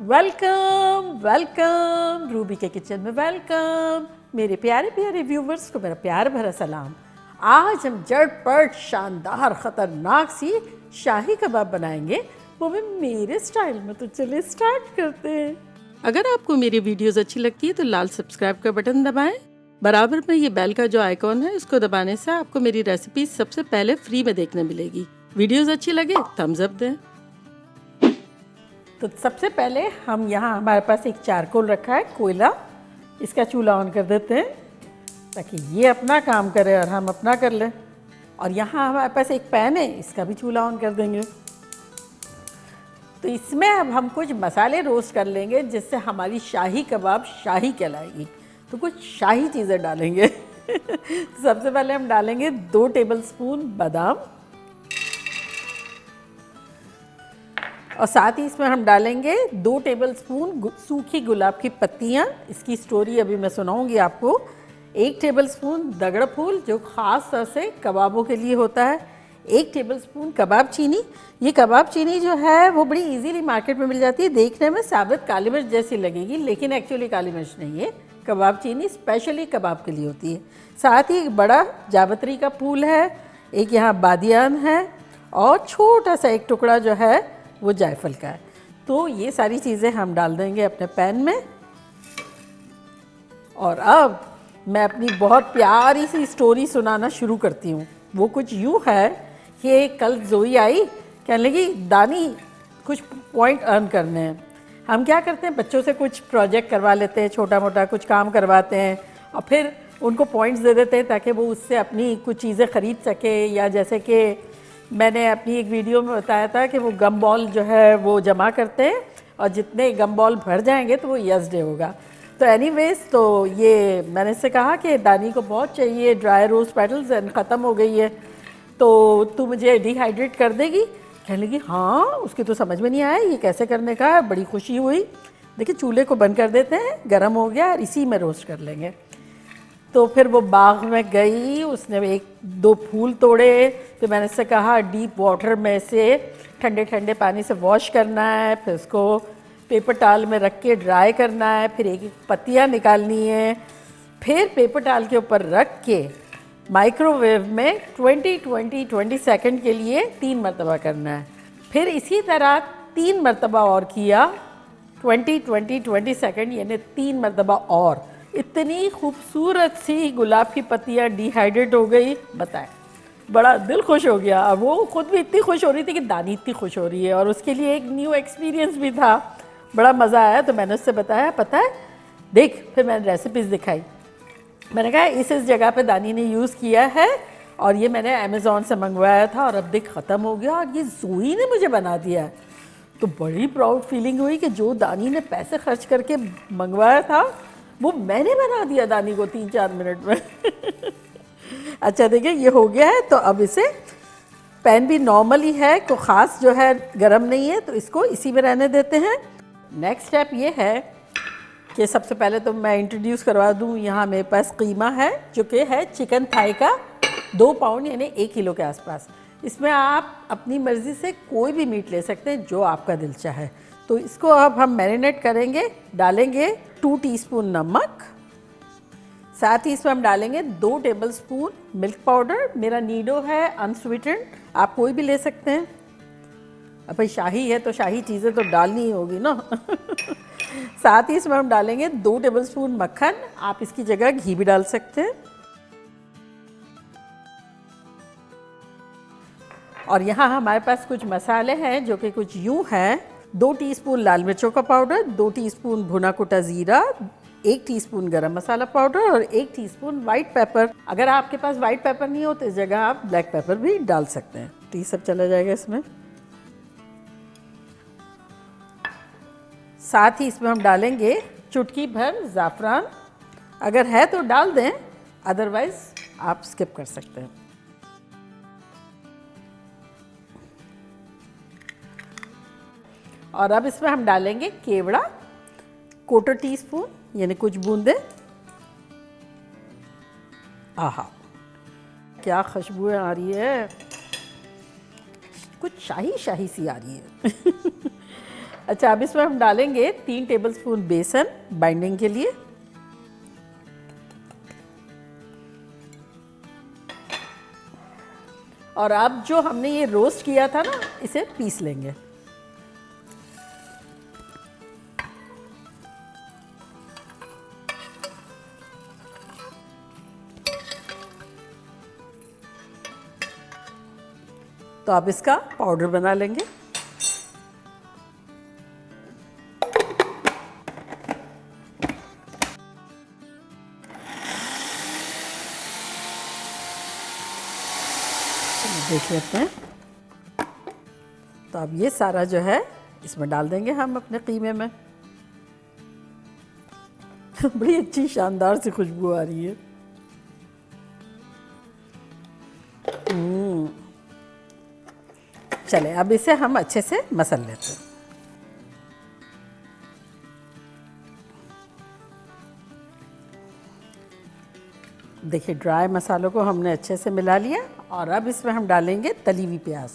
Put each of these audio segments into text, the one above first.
Welcome welcome Ruby के kitchen में welcome. मेरे प्यारे प्यारे व्यूवर्स को मेरा प्यार भरा सलाम। आज हम झटपट शानदार ख़तरनाक सी शाही कबाब बनाएंगे, वो भी मेरे स्टाइल में। तो चलिए स्टार्ट करते हैं। अगर आपको मेरी वीडियोस अच्छी लगती है तो लाल सब्सक्राइब का बटन दबाएं। बराबर में ये बेल का जो आइकॉन है उसको दबाने से आपको मेरी रेसिपी सबसे पहले फ्री में देखने मिलेगी। वीडियोस अच्छी लगे थम्स अप दें। तो सबसे पहले हम यहाँ हमारे पास एक चारकोल रखा है, कोयला। इसका चूल्हा ऑन कर देते हैं ताकि ये अपना काम करे और हम अपना कर लें। और यहाँ हमारे पास एक पैन है, इसका भी चूल्हा ऑन कर देंगे। तो इसमें अब हम कुछ मसाले रोस्ट कर लेंगे जिससे हमारी शाही कबाब शाही कहलाएगी। तो कुछ शाही चीज़ें डालेंगे। सबसे पहले हम डालेंगे 2 टेबलस्पून बादाम, और साथ ही इसमें हम डालेंगे 2 टेबलस्पून सूखी गुलाब की पत्तियाँ। इसकी स्टोरी अभी मैं सुनाऊंगी आपको। 1 टेबलस्पून दगड़ फूल जो ख़ास तौर से कबाबों के लिए होता है। 1 टेबलस्पून कबाब चीनी। ये कबाब चीनी जो है वो बड़ी इजीली मार्केट में मिल जाती है। देखने में साबुत काली मिर्च जैसी लगेगी लेकिन एक्चुअली काली मिर्च नहीं है। कबाब चीनी स्पेशली कबाब के लिए होती है। साथ ही एक बड़ा जावित्री का फूल है, एक यहाँ बादियान है, और छोटा सा एक टुकड़ा जो है वो जायफल का है। तो ये सारी चीज़ें हम डाल देंगे अपने पैन में। और अब मैं अपनी बहुत प्यारी सी स्टोरी सुनाना शुरू करती हूँ। वो कुछ यूँ है कि कल जोई आई, कहने लगी दानी कुछ पॉइंट अर्न करने हैं। हम क्या करते हैं, बच्चों से कुछ प्रोजेक्ट करवा लेते हैं, छोटा मोटा कुछ काम करवाते हैं और फिर उनको पॉइंट्स दे देते हैं ताकि वो उससे अपनी कुछ चीज़ें ख़रीद सके। या जैसे कि मैंने अपनी एक वीडियो में बताया था कि वो गम बॉल जो है वो जमा करते हैं और जितने गम बॉल भर जाएंगे तो वो यस डे होगा। तो एनीवेज, तो ये मैंने इससे कहा कि दानी को बहुत चाहिए ड्राई रोज़ पेटल्स, एंड ख़त्म हो गई है, तो तू मुझे डिहाइड्रेट कर देगी। कहने लगी हाँ। उसकी तो समझ में नहीं आया ये कैसे करने का है। बड़ी खुशी हुई। देखिए चूल्हे को बंद कर देते हैं, गर्म हो गया और इसी में रोस्ट कर लेंगे। तो फिर वो बाग में गई, उसने 1-2 फूल तोड़े। फिर मैंने उससे कहा डीप वाटर में से ठंडे ठंडे पानी से वॉश करना है, फिर उसको पेपर टाल में रख के ड्राई करना है, फिर एक एक पत्तियाँ निकालनी है, फिर पेपर टाल के ऊपर रख के माइक्रोवेव में 20 सेकंड के लिए 3 मरतबा करना है। फिर इसी तरह 3 मरतबा और किया, 20 सेकंड यानी 3 मरतबा और। इतनी खूबसूरत सी गुलाब की पत्तियाँ डिहाइड्रेट हो गई। बताएं, बड़ा दिल खुश हो गया। वो खुद भी इतनी खुश हो रही थी कि दानी इतनी खुश हो रही है, और उसके लिए एक न्यू एक्सपीरियंस भी था। बड़ा मज़ा आया। तो मैंने उससे बताया पता है देख, फिर मैंने रेसिपीज़ दिखाई। मैंने कहा इस जगह पे दानी ने यूज़ किया है और ये मैंने अमेज़ॉन से मंगवाया था और अब देख ख़त्म हो गया और ये जोई ने मुझे बना दिया है। तो बड़ी प्राउड फीलिंग हुई कि जो दानी ने पैसे खर्च करके मंगवाया था वो मैंने बना दिया दानी को 3-4 मिनट में। अच्छा देखिए ये हो गया है। तो अब इसे, पैन भी नॉर्मल ही है, को ख़ास जो है गरम नहीं है, तो इसको इसी में रहने देते हैं। नेक्स्ट स्टेप ये है कि सबसे पहले तो मैं इंट्रोड्यूस करवा दूँ। यहाँ मेरे पास कीमा है जो कि है चिकन थाई का 2 पाउंड यानी 1 किलो के आसपास। इसमें आप अपनी मर्ज़ी से कोई भी मीट ले सकते हैं जो आपका दिल चाहे। तो इसको अब हम मैरिनेट करेंगे। डालेंगे 2 टीस्पून नमक, साथ ही इसमें हम डालेंगे 2 टेबलस्पून मिल्क पाउडर। मेरा नीडो है अनस्वीटेंड, आप कोई भी ले सकते हैं। अब भाई शाही है तो शाही चीज़ें तो डालनी ही होगी ना। साथ ही इसमें हम डालेंगे 2 टेबलस्पून मक्खन। आप इसकी जगह घी भी डाल सकते हैं। और यहाँ हमारे पास कुछ मसाले हैं जो कि कुछ यूँ हैं। 2 टीस्पून लाल मिर्चों का पाउडर, 2 टीस्पून भुना कुटा ज़ीरा, 1 टीस्पून गरम मसाला पाउडर और 1 टीस्पून वाइट पेपर। अगर आपके पास वाइट पेपर नहीं हो तो इस जगह आप ब्लैक पेपर भी डाल सकते हैं। तो ये सब चला जाएगा इसमें। साथ ही इसमें हम डालेंगे चुटकी भर ज़ाफ़रान। अगर है तो डाल दें, अदरवाइज़ आप स्किप कर सकते हैं। और अब इसमें हम डालेंगे केवड़ा, 1/4 टीस्पून यानी कुछ बूंदें। आहा क्या खुशबुएं आ रही है, कुछ शाही शाही सी आ रही है। अच्छा, अब इसमें हम डालेंगे 3 टेबलस्पून बेसन बाइंडिंग के लिए। और अब जो हमने ये रोस्ट किया था ना, इसे पीस लेंगे। तो आप इसका पाउडर बना लेंगे। देख लेते हैं। तो अब ये सारा जो है इसमें डाल देंगे हम अपने कीमे में। बड़ी अच्छी शानदार सी खुशबू आ रही है। चले, अब इसे हम अच्छे से मसल लेते हैं। देखिए, ड्राई मसालों को हमने अच्छे से मिला लिया। और अब इसमें हम डालेंगे तली हुई प्याज।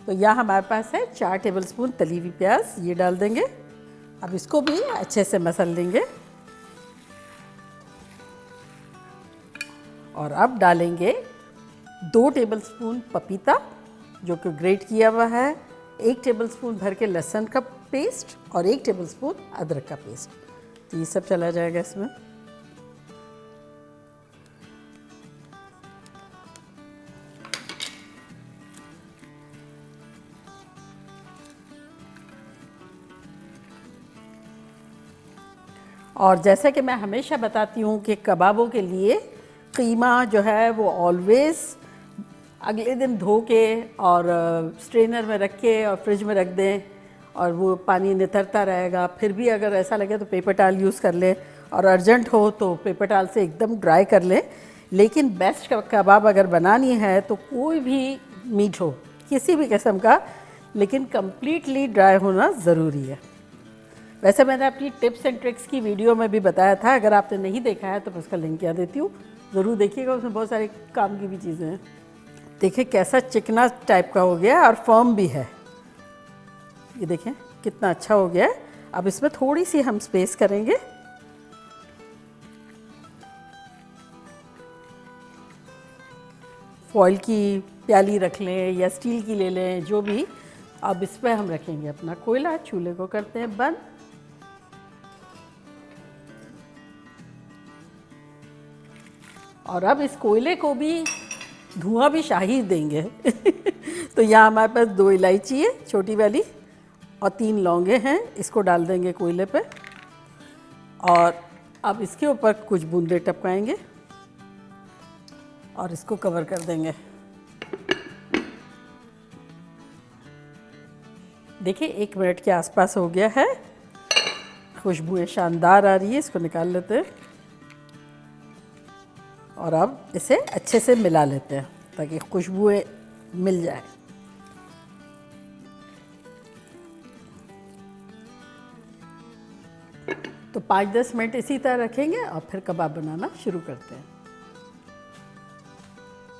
तो यहाँ हमारे पास है 4 टेबलस्पून तली हुई प्याज, ये डाल देंगे। अब इसको भी अच्छे से मसल लेंगे। और अब डालेंगे 2 टेबलस्पून पपीता जो कि ग्रेट किया हुआ है, 1 टेबलस्पून भर के लहसुन का पेस्ट और 1 टेबलस्पून अदरक का पेस्ट। तो ये सब चला जाएगा इसमें। और जैसे कि मैं हमेशा बताती हूँ कि कबाबों के लिए कीमा जो है वो ऑलवेज़ अगले दिन धो के और स्ट्रेनर में रख के और फ्रिज में रख दें, और वो पानी नितरता रहेगा। फिर भी अगर ऐसा लगे तो पेपर टाल यूज़ कर लें, और अर्जेंट हो तो पेपर टाल से एकदम ड्राई कर लें। लेकिन बेस्ट कबाब अगर बनानी है तो कोई भी मीट हो, किसी भी किस्म का, लेकिन कम्प्लीटली ड्राई होना ज़रूरी है। वैसे मैंने अपनी टिप्स एंड ट्रिक्स की वीडियो में भी बताया था, अगर आपने नहीं देखा है तो मैं उसका लिंक यहाँ देती हूँ, ज़रूर देखिएगा। उसमें बहुत सारे काम की भी चीज़ें हैं। देखिए कैसा चिकना टाइप का हो गया और फर्म भी है। ये देखें कितना अच्छा हो गया है। अब इसमें थोड़ी सी हम स्पेस करेंगे। फॉइल की प्याली रख लें या स्टील की ले लें, जो भी। अब इस पर हम रखेंगे अपना कोयला, चूल्हे को करते हैं बंद। और अब इस कोयले को भी धुआं भी शाही देंगे। तो यहाँ हमारे पास 2 इलायची है छोटी वाली और 3 लौंगे हैं, इसको डाल देंगे कोयले पे। और अब इसके ऊपर कुछ बूंदे टपकाएंगे और इसको कवर कर देंगे। देखिए 1 मिनट के आसपास हो गया है। खुशबू शानदार आ रही है, इसको निकाल लेते हैं। और अब इसे अच्छे से मिला लेते हैं ताकि खुशबुएं मिल जाए। तो 5-10 मिनट इसी तरह रखेंगे और फिर कबाब बनाना शुरू करते हैं।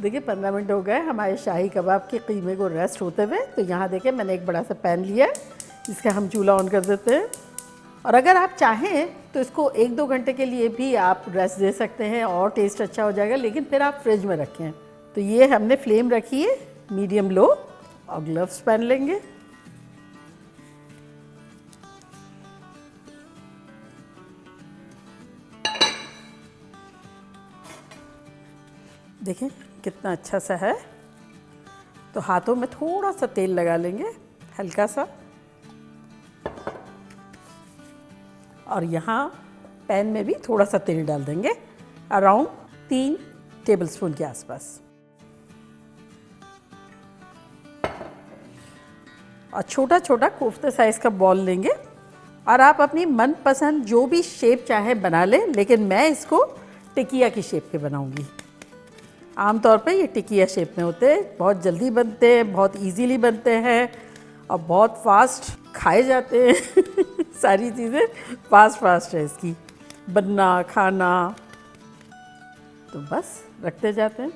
देखिए 15 मिनट हो गए हमारे शाही कबाब के कीमे को रेस्ट होते हुए। तो यहाँ देखिए मैंने एक बड़ा सा पैन लिया है, इसका हम चूल्हा ऑन कर देते हैं। और अगर आप चाहें तो इसको 1-2 घंटे के लिए भी आप रेस्ट दे सकते हैं और टेस्ट अच्छा हो जाएगा, लेकिन फिर आप फ्रिज में रखें। तो ये हमने फ्लेम रखी है मीडियम लो, और ग्लव्स पहन लेंगे। देखें कितना अच्छा सा है। तो हाथों में थोड़ा सा तेल लगा लेंगे, हल्का सा। और यहाँ पैन में भी थोड़ा सा तेल डाल देंगे, अराउंड 3 टेबलस्पून के आसपास। और छोटा छोटा कोफ्ते साइज़ का बॉल लेंगे और आप अपनी मनपसंद जो भी शेप चाहे बना लें, लेकिन मैं इसको टिकिया की शेप के बनाऊंगी। आमतौर पे ये टिकिया शेप में होते हैं, बहुत जल्दी बनते हैं, बहुत इजीली बनते हैं और बहुत फास्ट खाए जाते हैं। सारी चीज़ें फास्ट है इसकी बनना खाना। तो बस रखते जाते हैं।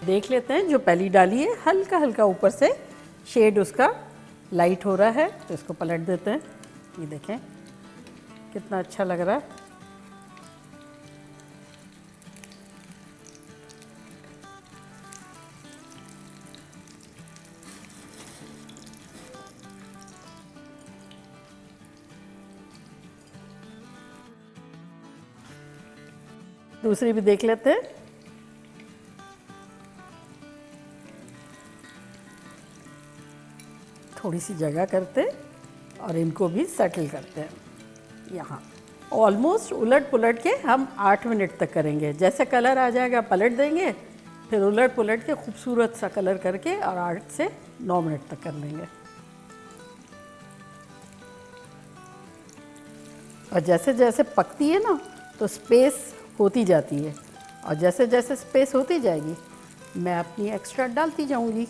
देख लेते हैं, जो पहली डाली है हल्का हल्का ऊपर से शेड उसका लाइट हो रहा है, तो इसको पलट देते हैं। ये देखें कितना अच्छा लग रहा है। दूसरी भी देख लेते हैं। थोड़ी सी जगह करते और इनको भी सेटल करते हैं। यहाँ ऑलमोस्ट उलट पुलट के हम 8 मिनट तक करेंगे। जैसे कलर आ जाएगा पलट देंगे, फिर उलट पुलट के खूबसूरत सा कलर करके और 8 से 9 मिनट तक कर लेंगे। और जैसे जैसे पकती है ना तो स्पेस होती जाती है, और जैसे जैसे स्पेस होती जाएगी मैं अपनी एक्स्ट्रा डालती जाऊंगी।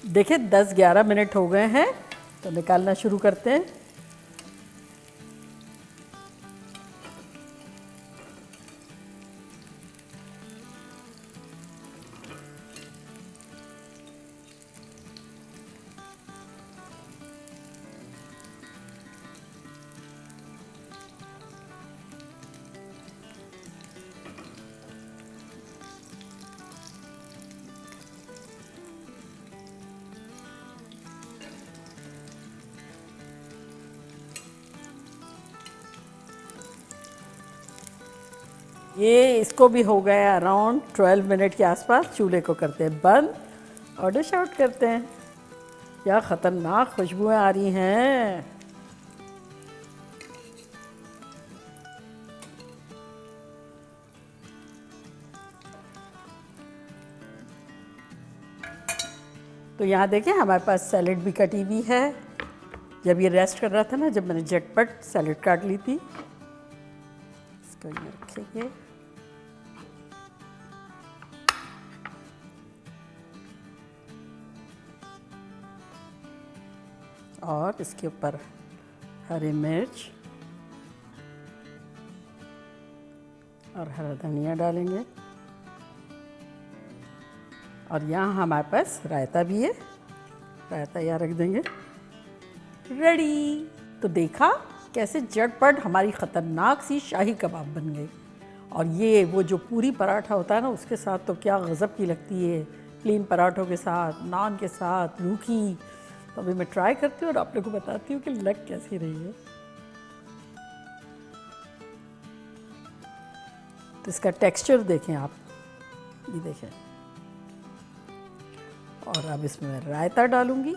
देखिए 10-11 मिनट हो गए हैं, तो निकालना शुरू करते हैं। ये इसको भी हो गया अराउंड 12 मिनट के आसपास। चूल्हे को करते हैं बंद और डिश आउट करते हैं। क्या ख़तरनाक खुशबुएं आ रही हैं। तो यहाँ देखें हमारे पास सैलेड भी कटी हुई है। जब ये रेस्ट कर रहा था ना, जब मैंने झटपट सैलेड काट ली थी। इसको ये रखेंगे और इसके ऊपर हरी मिर्च और हरा धनिया डालेंगे। और यहाँ हमारे पास रायता भी है, रायता यहाँ रख देंगे। रेडी। तो देखा कैसे झटपट हमारी ख़तरनाक सी शाही कबाब बन गई। और ये वो जो पूरी पराठा होता है ना, उसके साथ तो क्या गज़ब की लगती है। प्लेन पराठों के साथ, नान के साथ, रूखी। तो अभी मैं ट्राई करती हूँ और आप लोगों को बताती हूँ कि लग कैसी रही है। तो इसका टेक्सचर देखें आप, ये देखें। और अब इसमें मैं रायता डालूंगी।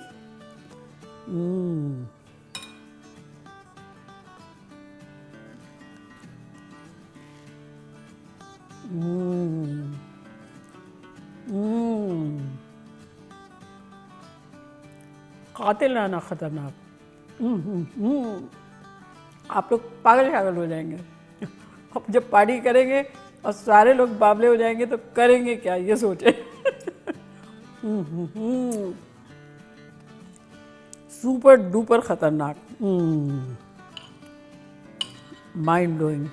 कातिलाना खतरनाक। आप लोग पागल शागल हो जाएंगे। अब जब पार्टी करेंगे और सारे लोग बावले हो जाएंगे तो करेंगे क्या, ये सोचे। सुपर डुपर खतरनाक, माइंड ब्लोइंग।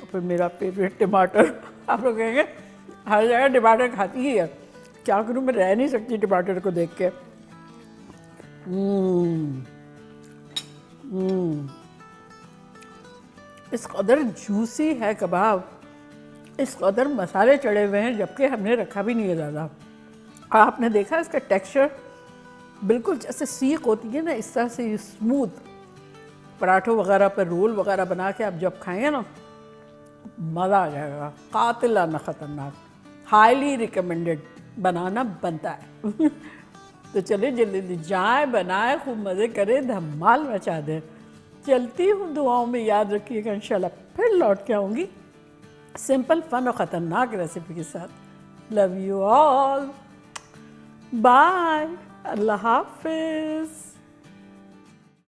फिर मेरा फेवरेट टमाटर। आप लोग कहेंगे हर जगह टमाटर खाती ही है, क्या करूं, मैं रह नहीं सकती टमाटर को देख के। इस कदर जूसी है कबाब, इस कदर मसाले चढ़े हुए हैं, जबकि हमने रखा भी नहीं है ज़्यादा। आपने देखा इसका टेक्सचर बिल्कुल जैसे सीख होती है ना, इस तरह से स्मूथ। पराठों वगैरह पर रोल वगैरह बना के आप जब खाएंगे ना, मज़ा आ जाएगा। कातिलाना ख़तरनाक, हाईली रिकमेंडेड, बनाना बनता है। तो चलिए जल्दी जल्दी जाए, बनाए, खूब मज़े करें, धमाल मचा दें। चलती हूँ, दुआओं में याद रखिएगा। इंशाल्लाह फिर लौट के आऊँगी सिंपल, फन और ख़तरनाक रेसिपी के साथ। लव यू ऑल, बाय, अल्लाह हाफिज़।